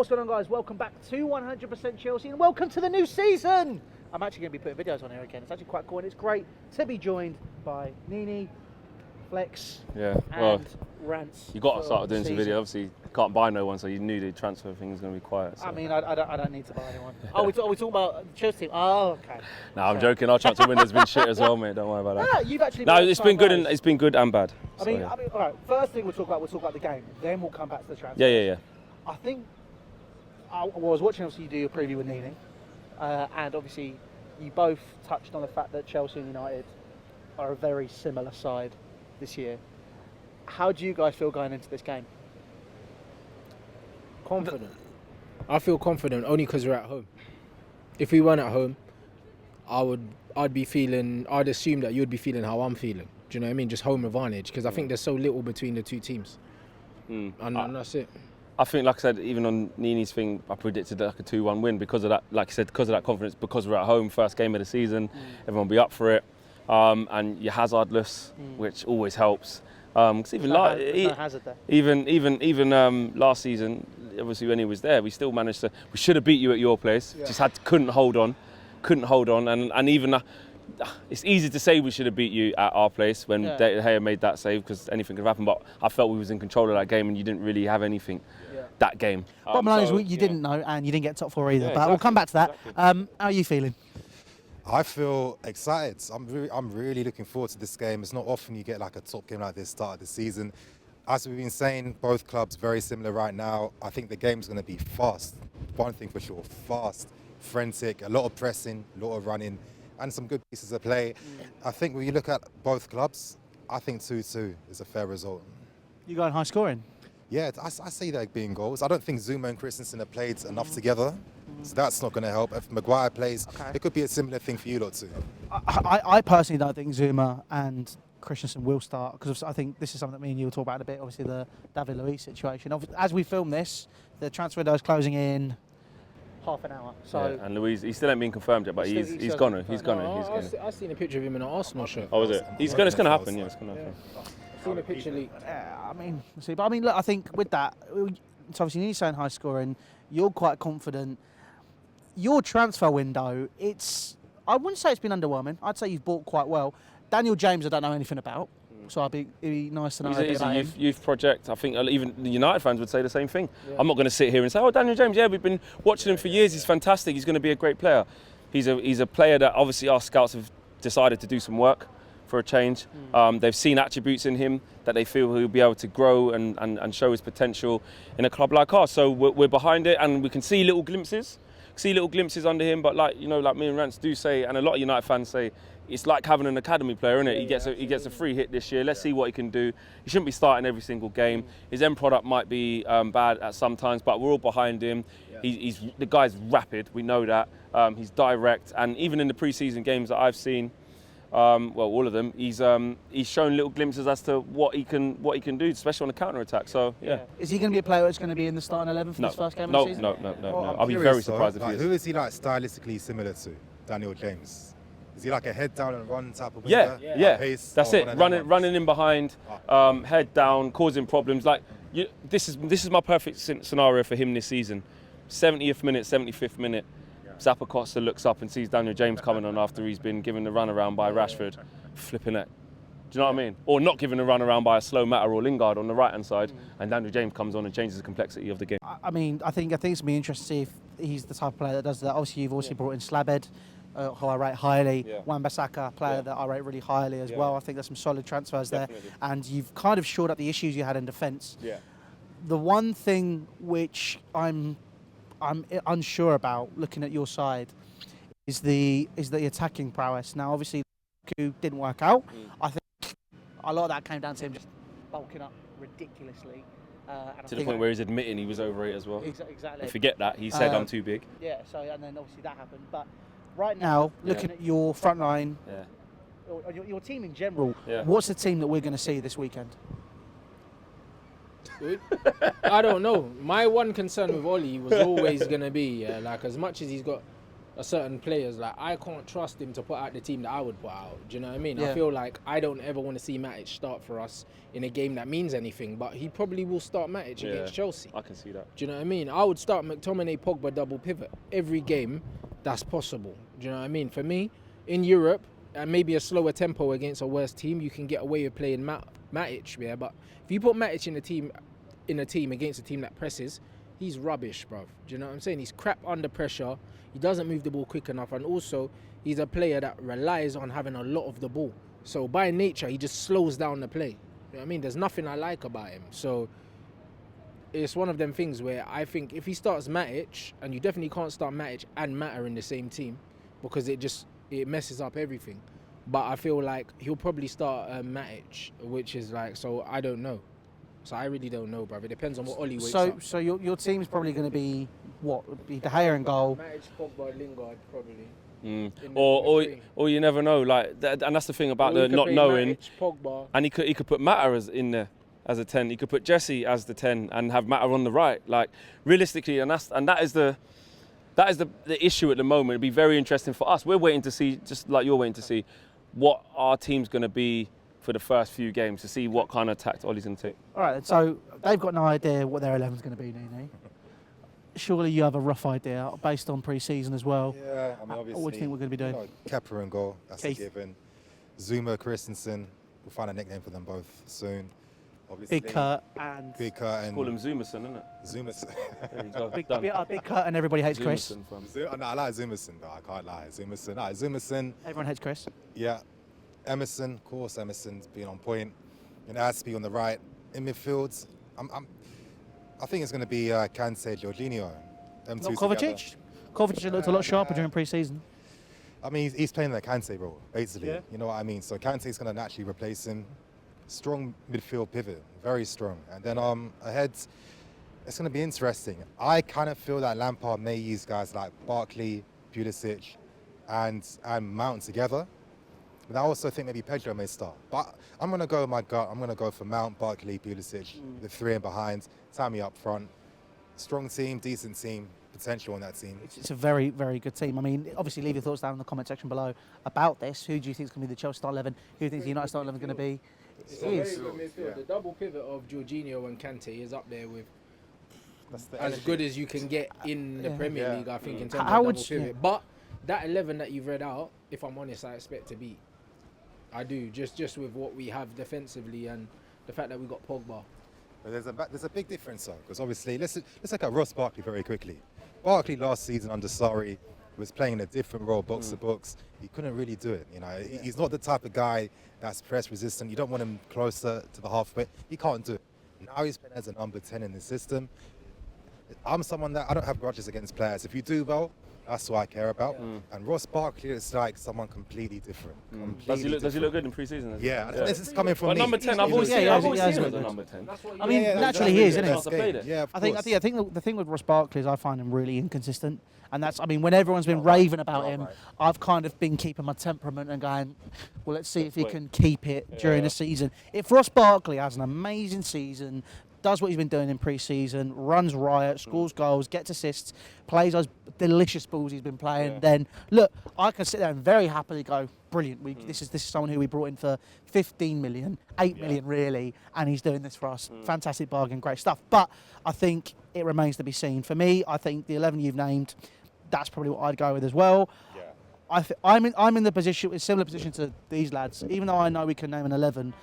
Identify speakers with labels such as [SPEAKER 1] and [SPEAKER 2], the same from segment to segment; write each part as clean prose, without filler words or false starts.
[SPEAKER 1] What's going on, guys? Welcome back to 100% Chelsea and welcome to the new season. I'm actually going to be putting videos on here again. It's actually quite cool and it's great to be joined by Niinii, Flex, and Rants.
[SPEAKER 2] You got to start doing some video. Obviously, you can't buy no one, so you knew the transfer thing was going to be quiet. So.
[SPEAKER 1] I mean, I don't need to buy anyone. Oh, we're talking about the Chelsea team. Oh, okay.
[SPEAKER 2] No, I'm joking. Our transfer window's been shit as well, mate. Don't worry about that.
[SPEAKER 1] Yeah, you've actually.
[SPEAKER 2] No, it's been good and bad.
[SPEAKER 1] I mean, all right. First thing we'll talk about the game. Then we'll come back to the transfer.
[SPEAKER 2] Yeah.
[SPEAKER 1] I think I was watching. Obviously, you do your preview with Niinii, and obviously, you both touched on the fact that Chelsea and United are a very similar side this year. How do you guys feel going into this game?
[SPEAKER 3] Confident. I feel confident only because we're at home. If we weren't at home, I'd assume that you'd be feeling how I'm feeling. Do you know what I mean? Just home advantage, because I think there's so little between the two teams. And that's it.
[SPEAKER 2] I think, like I said, even on Niini's thing, I predicted like a 2-1 win because of that. Like I said, because of that confidence, because we're at home, first game of the season, everyone will be up for it. And you're hazardless, which always helps. Because even last season, obviously when he was there, we still managed to. We should have beat you at your place. Yeah. Just couldn't hold on, and even. It's easy to say we should have beat you at our place when De Gea made that save, because anything could happen. But I felt we was in control of that game, and you didn't really have anything that game.
[SPEAKER 1] Bottom line is you didn't know, and you didn't get top four either. But we'll come back to that. Exactly. How are you feeling?
[SPEAKER 4] I feel excited. I'm really looking forward to this game. It's not often you get like a top game like this start of the season. As we've been saying, both clubs very similar right now. I think the game's going to be fast. One thing for sure, fast, frantic, a lot of pressing, a lot of running, and some good pieces of play. I think when you look at both clubs, I think 2-2 is a fair result.
[SPEAKER 1] You going high scoring?
[SPEAKER 4] Yeah, I see there being goals. I don't think Zuma and Christensen have played enough together. So that's not going to help. If Maguire plays, it could be a similar thing for you lot too.
[SPEAKER 1] I personally don't think Zuma and Christensen will start, because I think this is something that me and you will talk about in a bit, obviously the David Luiz situation. As we film this, the transfer window is closing in half an hour. So
[SPEAKER 2] and Luiz, he still ain't been confirmed yet, but he's gonna.
[SPEAKER 3] I've seen a picture of him in an Arsenal shirt.
[SPEAKER 2] Oh, is it? It's going to happen, yeah. It's going to happen.
[SPEAKER 3] I've seen a picture leak.
[SPEAKER 1] I mean, we'll see. But I mean, look, I think with that, so obviously you need saying high scoring, you're quite confident. Your transfer window, I wouldn't say it's been underwhelming. I'd say you've bought quite well. Daniel James, I don't know anything about, so it'd be nice to know
[SPEAKER 2] He's a youth project. I think even the United fans would say the same thing. Yeah. I'm not going to sit here and say, oh, Daniel James, we've been watching him for years. He's fantastic. He's going to be a great player. He's a player that obviously our scouts have decided to do some work for a change. They've seen attributes in him that they feel he'll be able to grow and show his potential in a club like ours. So we're behind it, and we can see little glimpses. Under him, but like me and Rance do say, and a lot of United fans say, it's like having an academy player, isn't it? He gets a free hit this year. Let's see what he can do. He shouldn't be starting every single game. His end product might be bad at some times, but we're all behind him. The guy's rapid. We know that. He's direct, and even in the pre-season games that I've seen, all of them, he's shown little glimpses as to what he can do, especially on the counter attack. So yeah.
[SPEAKER 1] Is he going to be a player that's going to be in the starting 11 for this first game of the season?
[SPEAKER 2] No. I'll be very surprised if he is.
[SPEAKER 4] Who is he like stylistically similar to? Daniel James. Is he like a head down and run type of winger?
[SPEAKER 2] Yeah. Pace, that's it. Running in behind, head down, causing problems. Like this is my perfect scenario for him this season. 70th minute, 75th minute. Zappa Costa looks up and sees Daniel James coming on after he's been given the run around by Rashford, flipping it. Do you know what I mean? Or not given a run around by a slow Matter or Lingard on the right hand side, and Daniel James comes on and changes the complexity of the game.
[SPEAKER 1] I mean, I think it's going to be interesting to see if he's the type of player that does that. Obviously, you've also brought in Slabhead, who I rate highly. Wan-Bissaka, player that I rate really highly as well. I think there's some solid transfers there, and you've kind of shored up the issues you had in defence.
[SPEAKER 2] Yeah.
[SPEAKER 1] The one thing which I'm unsure about looking at your side is the attacking prowess. Now, obviously, didn't work out. I think a lot of that came down to him just bulking up ridiculously.
[SPEAKER 2] To the point where he's admitting he was overweight as well.
[SPEAKER 1] Exactly.
[SPEAKER 2] Forget that. He said, I'm too big.
[SPEAKER 1] Yeah, so, and then obviously that happened. But right now, looking at your front line, or your team in general, what's the team that we're going to see this weekend?
[SPEAKER 3] I don't know. My one concern with Ollie was always going to be, like, as much as he's got certain players, like I can't trust him to put out the team that I would put out. Do you know what I mean?
[SPEAKER 1] Yeah.
[SPEAKER 3] I feel like I don't ever want to see Matic start for us in a game that means anything, but he probably will start Matic against Chelsea.
[SPEAKER 2] I can see that.
[SPEAKER 3] Do you know what I mean? I would start McTominay, Pogba double pivot every game that's possible. Do you know what I mean? For me, in Europe, and maybe a slower tempo against a worse team, you can get away with playing Matic, yeah. But if you put Matic in a team against a team that presses, he's rubbish, bruv. Do you know what I'm saying? He's crap under pressure. He doesn't move the ball quick enough, and also he's a player that relies on having a lot of the ball. So by nature, he just slows down the play. You know what I mean? There's nothing I like about him. So it's one of them things where I think if he starts Matic, and you definitely can't start Matic and Mata in the same team because it messes up everything. But I feel like he'll probably start Matic, which is like, so I don't know. So I really don't know, bruv. It depends on what Ollie wakes up.
[SPEAKER 1] So your team's probably going to be what? Be De Gea in goal.
[SPEAKER 3] Matic, Pogba, Lingard, probably.
[SPEAKER 2] Or you never know, like, and that's the thing about the not knowing.
[SPEAKER 3] Matic, Pogba.
[SPEAKER 2] And he could put Mata in there as a 10. He could put Jesse as the 10 and have Mata on the right. Like, realistically, and that is the issue at the moment. It'd be very interesting for us. We're waiting to see, just like you're waiting to see, what our team's going to be for the first few games, to see what kind of tact Ollie's going to take.
[SPEAKER 1] All right, so they've got no idea what their 11's going to be, Niinii. Surely you have a rough idea based on pre-season as well.
[SPEAKER 4] Yeah, I mean, obviously.
[SPEAKER 1] What do you think we're going to be doing?
[SPEAKER 4] Kepa in goal, that's
[SPEAKER 1] Keith.
[SPEAKER 4] a given. Zuma, Christensen, we'll find a nickname for them both soon. Obviously,
[SPEAKER 1] Big Kurt and...
[SPEAKER 4] Big Kurt and...
[SPEAKER 2] Call him Zumerson, isn't it?
[SPEAKER 4] Zumerson.
[SPEAKER 2] There you go.
[SPEAKER 1] Big
[SPEAKER 2] Done.
[SPEAKER 1] Kurt and everybody hates Chris.
[SPEAKER 2] Zumerson from-
[SPEAKER 4] No, I like Zumerson, though. I can't lie. Zumerson. No, Zumerson,
[SPEAKER 1] Everyone hates Chris.
[SPEAKER 4] yeah. Emerson, of course, Emerson's been on point. And Aspie on the right. In midfield, I think it's going to be Kante, Jorginho. Them
[SPEAKER 1] Not
[SPEAKER 4] two together.
[SPEAKER 1] Kovacic. Kovacic looked a lot sharper during pre-season.
[SPEAKER 4] I mean, he's playing the Kante role, basically.
[SPEAKER 1] Yeah.
[SPEAKER 4] You know what I mean? So Kante's going to naturally replace him. Strong midfield pivot, very strong. And then ahead, it's going to be interesting. I kind of feel that Lampard may use guys like Barkley, Pulisic, and Mount together. But I also think maybe Pedro may start. But I'm going to go with my gut. I'm going to go for Mount, Barkley, Pulisic, the three in behind, Tammy up front. Strong team, decent team, potential on that team.
[SPEAKER 1] It's a very, very good team. I mean, obviously, leave your thoughts down in the comment section below about this. Who do you think is going to be the Chelsea start 11? Who do you think the United start 11 is going to be? It is.
[SPEAKER 3] The double pivot of Jorginho and Kante is up there with
[SPEAKER 4] That's the
[SPEAKER 3] as
[SPEAKER 4] energy.
[SPEAKER 3] good as you can get in the
[SPEAKER 1] Yeah.
[SPEAKER 3] Premier
[SPEAKER 4] Yeah.
[SPEAKER 3] League, I think, in terms
[SPEAKER 1] How
[SPEAKER 3] of
[SPEAKER 1] would
[SPEAKER 3] double
[SPEAKER 1] you-
[SPEAKER 3] pivot. But that 11 that you've read out, if I'm honest, I expect to beat. I do, just with what we have defensively and the fact that we got Pogba.
[SPEAKER 4] But there's a big difference, though, because obviously, let's look at Ross Barkley very quickly. Barkley last season under Sarri was playing in a different role, box to box. He couldn't really do it. You know, he's not the type of guy that's press resistant. You don't want him closer to the halfway. He can't do it. Now he's playing as a number 10 in the system. I'm someone that I don't have grudges against players. If you do well, that's what I care about. And Ross Barkley is like someone completely different.
[SPEAKER 2] Does he look good in pre-season?
[SPEAKER 4] Yeah, this is coming from
[SPEAKER 2] But
[SPEAKER 4] me.
[SPEAKER 2] number 10, I've
[SPEAKER 1] He's-
[SPEAKER 2] always
[SPEAKER 1] yeah,
[SPEAKER 2] seen
[SPEAKER 1] he has- he has
[SPEAKER 2] him as
[SPEAKER 1] looked
[SPEAKER 2] a
[SPEAKER 1] good.
[SPEAKER 2] number 10.
[SPEAKER 1] I mean,
[SPEAKER 4] Yeah,
[SPEAKER 1] naturally he is, isn't
[SPEAKER 2] Chance
[SPEAKER 1] he?
[SPEAKER 2] to play there.
[SPEAKER 4] Yeah, of
[SPEAKER 1] I think
[SPEAKER 4] course.
[SPEAKER 1] the thing with Ross Barkley is I find him really inconsistent, and that's, I mean, when everyone's been raving about him, I've kind of been keeping my temperament and going, well, let's see if he can keep it during the season. If Ross Barkley has an amazing season, does what he's been doing in pre-season, runs riot, scores goals, gets assists, plays those delicious balls he's been playing, then look, I can sit there and very happily go, brilliant. This is someone who we brought in for 15 million, 8 million really, and he's doing this for us. Fantastic bargain, great stuff. But I think it remains to be seen. For me, I think the 11 you've named, that's probably what I'd go with as well.
[SPEAKER 4] Yeah.
[SPEAKER 1] I'm in the position, a similar position to these lads. Even though I know we can name an 11,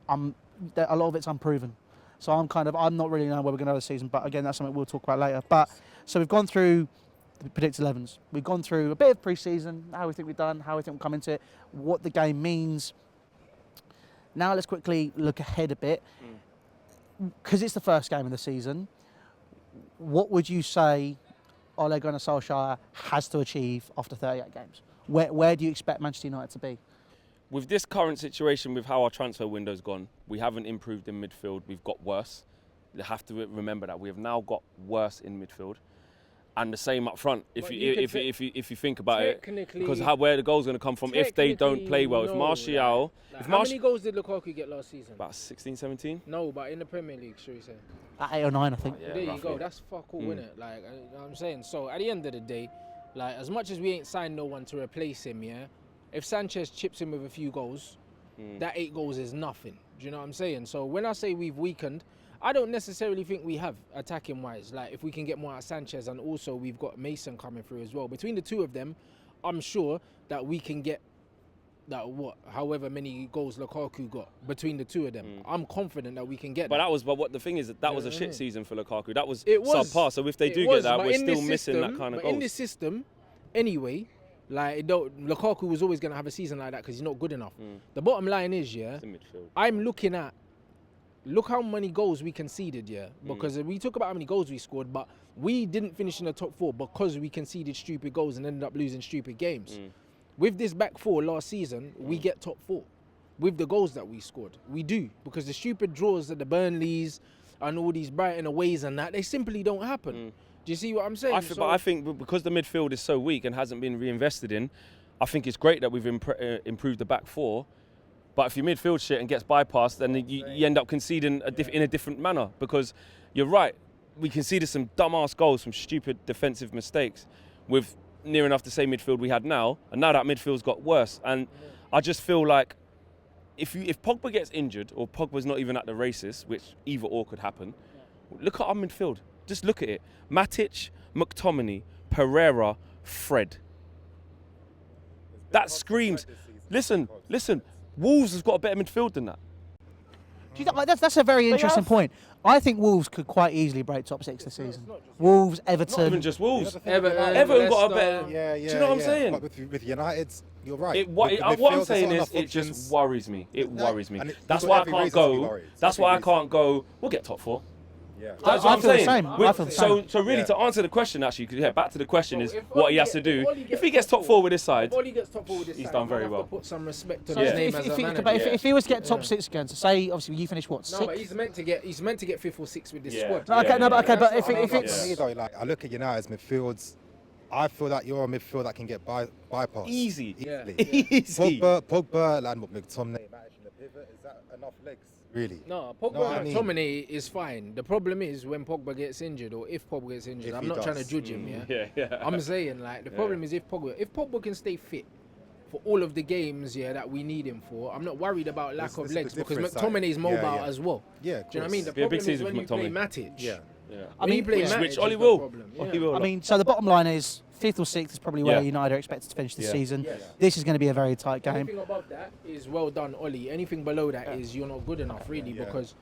[SPEAKER 1] a lot of it's unproven. So I'm not really knowing where we're going to go this season. But again, that's something we'll talk about later. But so we've gone through the predicted 11s. We've gone through a bit of pre-season, how we think we've done, how we think we'll come into it, what the game means. Now let's quickly look ahead a bit. Because it's the first game of the season, what would you say Ole Gunnar Solskjaer has to achieve after 38 games? Where do you expect Manchester United to be?
[SPEAKER 2] With this current situation, with how our transfer window's gone, we haven't improved in midfield. We've got worse. You have to remember that we have now got worse in midfield, and the same up front. If you think about it, because where the goal's going to come from if they don't play well. If Martial,
[SPEAKER 3] how many goals did Lukaku get last season?
[SPEAKER 2] about 16, 17.
[SPEAKER 3] No, but in the Premier League, should we say?
[SPEAKER 1] At 8 or 9, I think.
[SPEAKER 2] Yeah,
[SPEAKER 3] There you
[SPEAKER 2] roughly.
[SPEAKER 3] go. That's fuck all, innit? Like, you know what I'm saying. So at the end of the day, Like, as much as we ain't signed no one to replace him, yeah, if Sanchez chips in with a few goals, that 8 goals is nothing. Do you know what I'm saying? So when I say we've weakened, I don't necessarily think we have, attacking wise. Like, if we can get more out of Sanchez, and also we've got Mason coming through as well. Between the two of them, I'm sure that we can get however many goals Lukaku got between the two of them. I'm confident that we can get that.
[SPEAKER 2] But what the thing is that was a shit season for Lukaku. That was
[SPEAKER 3] It was
[SPEAKER 2] subpar. So if they do get that, we're still missing that kind of goals.
[SPEAKER 3] In this system, anyway, like, Lukaku was always going to have a season like that because he's not good enough. The bottom line is, I'm looking at, look how many goals we conceded, because we talk about how many goals we scored, but we didn't finish in the top 4 because we conceded stupid goals and ended up losing stupid games. With this back 4 last season, we get top 4 with the goals that we scored. We do, because the stupid draws that the Burnleys and all these Brighton aways and that, they simply don't happen. Do you see what I'm saying?
[SPEAKER 2] But I think because the midfield is so weak and hasn't been reinvested in, I think it's great that we've improved the back 4. But if your midfield shit and gets bypassed, then you end up conceding in a different manner. Because you're right, we conceded some dumb-ass goals from stupid defensive mistakes with near enough the same midfield we had now, and now that midfield's got worse. And I just feel like if Pogba gets injured, or Pogba's not even at the races, which either or could happen, look at our midfield. Just look at it. Matic, McTominay, Pereira, Fred. That screams. Listen. Wolves has got a better midfield than that.
[SPEAKER 1] Do you think, that's a very interesting point. I think Wolves could quite easily break top 6 this season. Wolves, Everton.
[SPEAKER 2] Not even just Wolves.
[SPEAKER 3] Everton
[SPEAKER 2] got a better.
[SPEAKER 4] Yeah.
[SPEAKER 2] Do you know what I'm saying?
[SPEAKER 4] But with United, you're right.
[SPEAKER 2] What I'm saying is, it just worries me. It worries me. That's why I can't go. That's why I can't go. We'll get top 4.
[SPEAKER 4] Yeah.
[SPEAKER 2] That's what I'm saying.
[SPEAKER 1] I feel the same.
[SPEAKER 2] So really, to answer the question, actually, back to the question is what he has to do. If he gets top 4 with this side, he's done very well.
[SPEAKER 3] Put some respect on
[SPEAKER 1] So
[SPEAKER 3] his name as a manager.
[SPEAKER 1] if he was to get top 6 again, so say obviously you finish what, 6th?
[SPEAKER 3] No, but he's meant to get 5th or 6th with this squad.
[SPEAKER 1] But if it's
[SPEAKER 4] For me, though, like, I look at United's midfields, I feel that you're a midfield that can get bypassed.
[SPEAKER 2] Easy.
[SPEAKER 3] Easy.
[SPEAKER 4] Pogba, like McTominay, Matic in the pivot, is that enough legs? Really?
[SPEAKER 3] No, Pogba and McTominay is fine. The problem is when Pogba gets injured, or if Pogba gets injured. I'm not trying to judge him, I'm saying, like, the problem is if Pogba can stay fit for all of the games, that we need him for, I'm not worried about lack of legs, because McTominay is mobile as well.
[SPEAKER 4] Yeah,
[SPEAKER 3] do you know what I mean? The
[SPEAKER 2] Be a big
[SPEAKER 3] problem is
[SPEAKER 2] season
[SPEAKER 3] when
[SPEAKER 2] for
[SPEAKER 3] you play
[SPEAKER 2] McTominay.
[SPEAKER 3] Matic.
[SPEAKER 1] I mean,
[SPEAKER 2] which Ollie will.
[SPEAKER 1] I mean, so the bottom line is 5th or 6th is probably where United are expected to finish this season. This is going to be a very tight game.
[SPEAKER 3] Anything above that is well done, Ollie. Anything below that is you're not good enough, really, because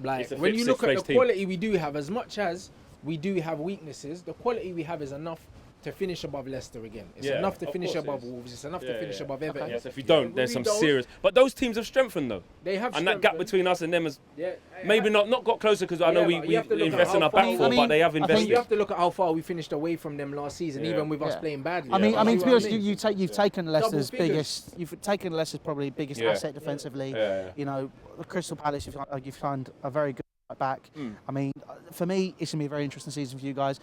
[SPEAKER 3] like when you look at the quality we do have, as much as we do have weaknesses, the quality we have is enough to finish above Leicester again. It's enough to finish above Wolves. It's enough to finish above Everton.
[SPEAKER 2] Yes, if you don't, there's some serious. But those teams have strengthened though.
[SPEAKER 3] They have,
[SPEAKER 2] and that gap between us and them has maybe not got closer, because I know we invest in our back four, but they have invested.
[SPEAKER 3] You have to look at how far we finished away from them last season, even with us playing badly.
[SPEAKER 1] I mean, to be honest, you've taken Leicester's biggest. You've taken Leicester's probably biggest asset defensively. You know, Crystal Palace. You've found a very good back. I mean, for me, it's gonna be a very interesting season for you guys.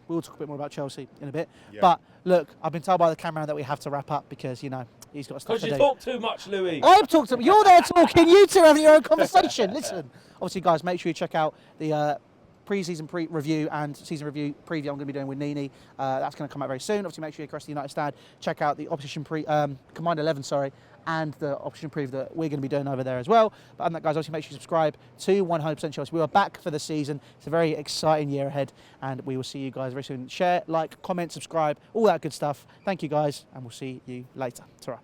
[SPEAKER 1] We'll talk a bit more about Chelsea in a bit. But look, I've been told by the cameraman that we have to wrap up because, you know, he's got stuff to do.
[SPEAKER 2] Because you talk too much, Louis.
[SPEAKER 1] I've talked to him. You're there talking. You two having your own conversation. Listen. Obviously, guys, make sure you check out the pre-season review and season review preview I'm going to be doing with Niinii. That's going to come out very soon. Obviously, make sure you across the United stand. Check out the opposition Combined 11, and the opposition preview that we're going to be doing over there as well. But other than that, guys, obviously make sure you subscribe to 100% Chelsea. We are back for the season. It's a very exciting year ahead, and we will see you guys very soon. Share, like, comment, subscribe, all that good stuff. Thank you, guys, and we'll see you later. Ta-ra.